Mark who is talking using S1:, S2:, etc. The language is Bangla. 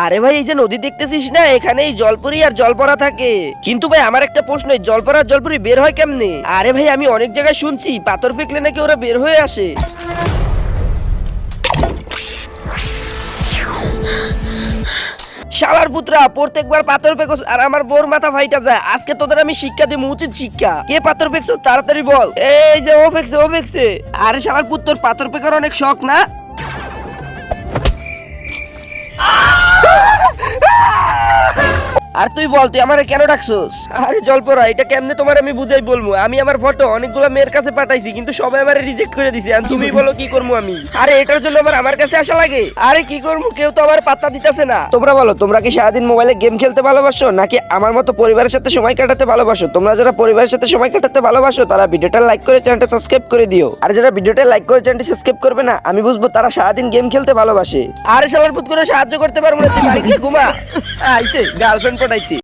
S1: আরে ভাই এই যে নদী দেখতেছিস না, এখানেই জলপরি আর জলপরা থাকে। কিন্তু ভাই আমার একটা প্রশ্ন, এই জলপরা আর জলপরি বের হয় কেমনে? আরে ভাই আমি অনেক জায়গায় শুনছি পাথর ফেকলে নাকি ওরা বের হয়ে আসে। শালার পুত্রা, প্রত্যেকবার পাথর ফেকস আর আমার বোর মাথা ফাইটা যায়। আজকে তোদের আমি শিক্ষা দিব, উচিত শিক্ষা। কে পাথর ফেকছো তাড়াতাড়ি বল। এই যে ও ফেকছে ও ফেকছে। আরে শালার পুত্র, পাথর ফেকার অনেক শখ না? আর তুই বল, তুই আমারে কেন ডাকছস? আরে জলপরা, এটা কেমনে তোমার আমি বুঝাই বলবো? আমি আমার ফটো অনেকগুলো মেয়ের কাছে পাঠাইছি, কিন্তু সবাই আমারে রিজেক্ট করে দিছে। আর তুমি বলো কি করবো আমি? আরে এটার জন্য আমার কাছে আসা লাগে? আরে কি করবো, কেউ তো আমার পাত্তা দিতেছে না। তোমরা বলো, তোমরা কি সারাদিন মোবাইলে গেম খেলতে ভালোবাসো, নাকি আমার মতো পরিবারের সাথে সময় কাটাতে ভালোবাসো? তোমরা যারা পরিবারের সাথে সময় কাটাতে ভালোবাসো তারা ভিডিওটা লাইক করে চ্যানেলটা সাবস্ক্রাইব করে দিও। আর যারা ভিডিওটা লাইক করে চ্যানেলটা সাবস্ক্রাইব করবে না, আমি বুঝবো তারা সারাদিন গেম খেলতে ভালোবাসে। আরে শালার পুত, করে সাহায্য করতে পারবো না, তুই বাড়ি গিয়ে ঘুমা। আইছে গার্লফ্রেন্ড পটাইতে।